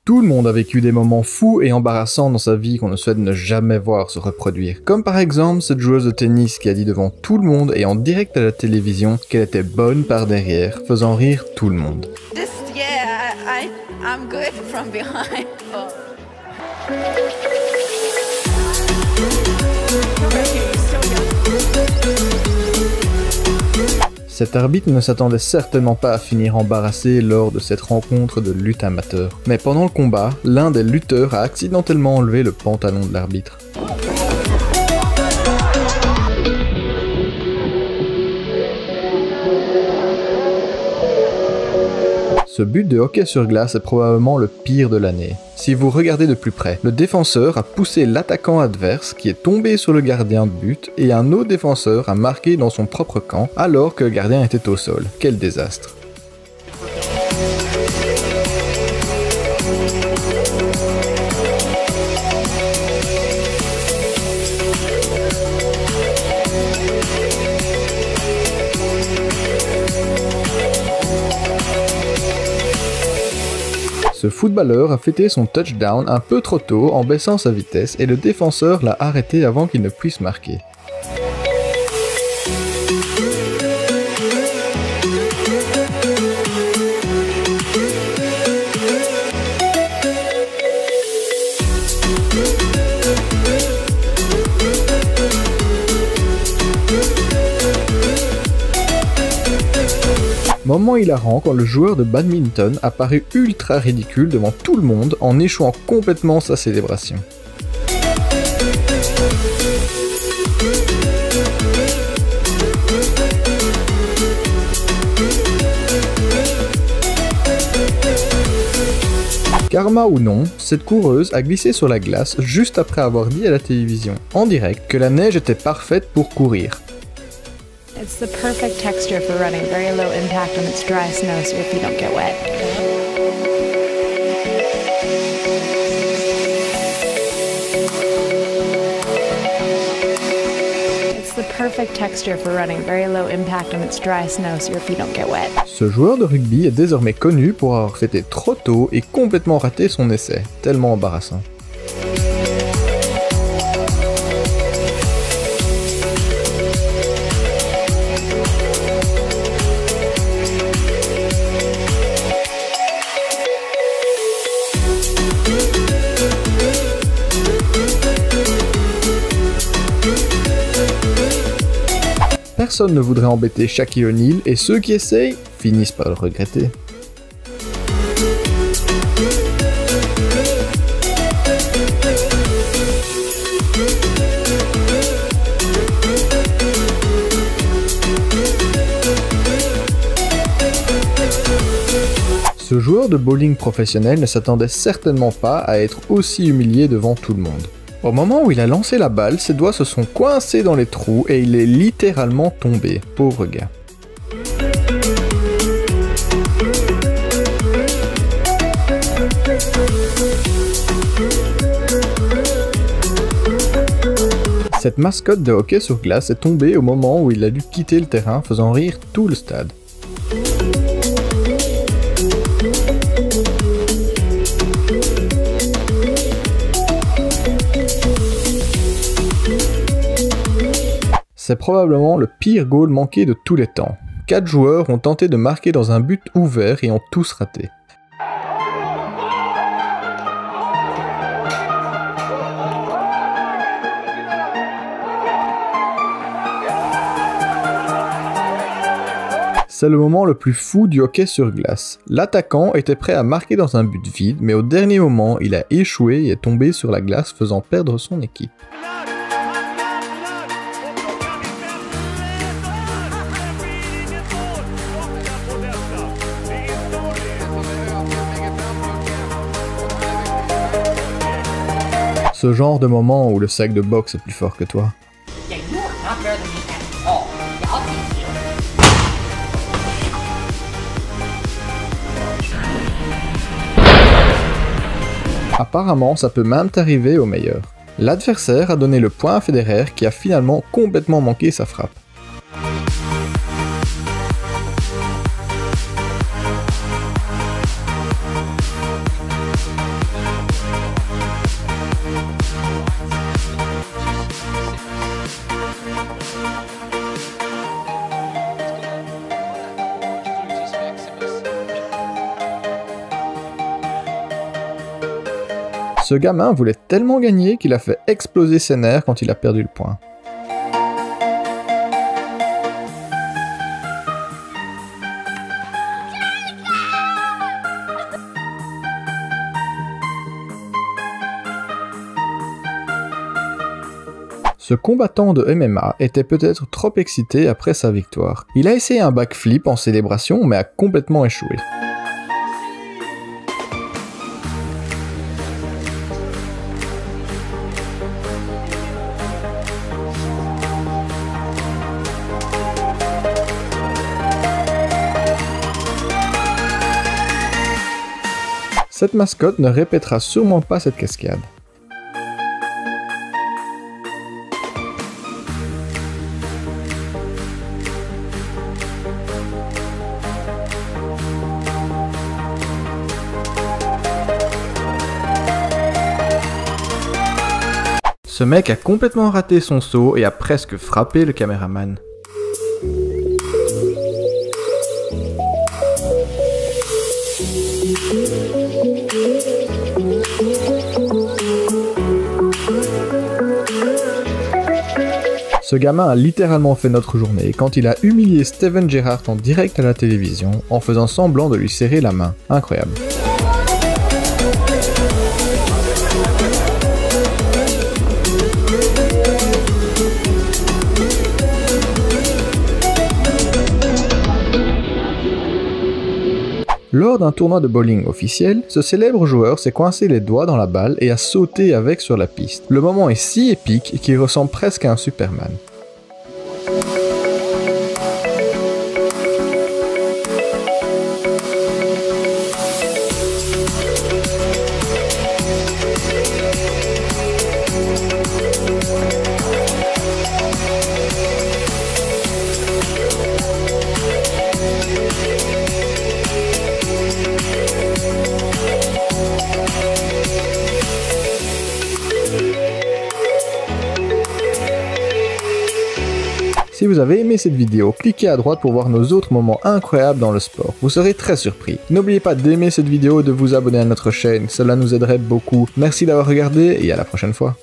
Tout le monde a vécu des moments fous et embarrassants dans sa vie qu'on ne souhaite ne jamais voir se reproduire. Comme par exemple cette joueuse de tennis qui a dit devant tout le monde et en direct à la télévision qu'elle était bonne par derrière, faisant rire tout le monde. I'm good from behind. Cet arbitre ne s'attendait certainement pas à finir embarrassé lors de cette rencontre de lutte amateur. Mais pendant le combat, l'un des lutteurs a accidentellement enlevé le pantalon de l'arbitre. Ce but de hockey sur glace est probablement le pire de l'année. Si vous regardez de plus près, le défenseur a poussé l'attaquant adverse qui est tombé sur le gardien de but et un autre défenseur a marqué dans son propre camp alors que le gardien était au sol. Quel désastre! Ce footballeur a fêté son touchdown un peu trop tôt en baissant sa vitesse et le défenseur l'a arrêté avant qu'il ne puisse marquer. Moment hilarant quand le joueur de badminton a paru ultra ridicule devant tout le monde en échouant complètement sa célébration. Karma ou non, cette coureuse a glissé sur la glace juste après avoir dit à la télévision, en direct, que la neige était parfaite pour courir. It's the perfect texture for running, very low impact on its dry snow so your feet don't get wet. It's the perfect texture for running, very low impact on its dry snow so your feet don't get wet. Ce joueur de rugby est désormais connu pour avoir fêté trop tôt et complètement raté son essai, tellement embarrassant. Personne ne voudrait embêter Shaquille O'Neal et ceux qui essayent finissent par le regretter. Ce joueur de bowling professionnel ne s'attendait certainement pas à être aussi humilié devant tout le monde. Au moment où il a lancé la balle, ses doigts se sont coincés dans les trous et il est littéralement tombé. Pauvre gars. Cette mascotte de hockey sur glace est tombée au moment où il a dû quitter le terrain, faisant rire tout le stade. C'est probablement le pire goal manqué de tous les temps. 4 joueurs ont tenté de marquer dans un but ouvert et ont tous raté. C'est le moment le plus fou du hockey sur glace. L'attaquant était prêt à marquer dans un but vide, mais au dernier moment, il a échoué et est tombé sur la glace, faisant perdre son équipe. Ce genre de moment où le sac de boxe est plus fort que toi. Apparemment, ça peut même t'arriver au meilleur. L'adversaire a donné le point à Federer qui a finalement complètement manqué sa frappe. Ce gamin voulait tellement gagner qu'il a fait exploser ses nerfs quand il a perdu le point. Ce combattant de MMA était peut-être trop excité après sa victoire. Il a essayé un backflip en célébration mais a complètement échoué. Cette mascotte ne répétera sûrement pas cette cascade. Ce mec a complètement raté son saut et a presque frappé le caméraman. Ce gamin a littéralement fait notre journée quand il a humilié Steven Gerrard en direct à la télévision en faisant semblant de lui serrer la main. Incroyable. Lors d'un tournoi de bowling officiel, ce célèbre joueur s'est coincé les doigts dans la balle et a sauté avec sur la piste. Le moment est si épique qu'il ressemble presque à un Superman. Si vous avez aimé cette vidéo, cliquez à droite pour voir nos autres moments incroyables dans le sport. Vous serez très surpris. N'oubliez pas d'aimer cette vidéo et de vous abonner à notre chaîne, cela nous aiderait beaucoup. Merci d'avoir regardé et à la prochaine fois.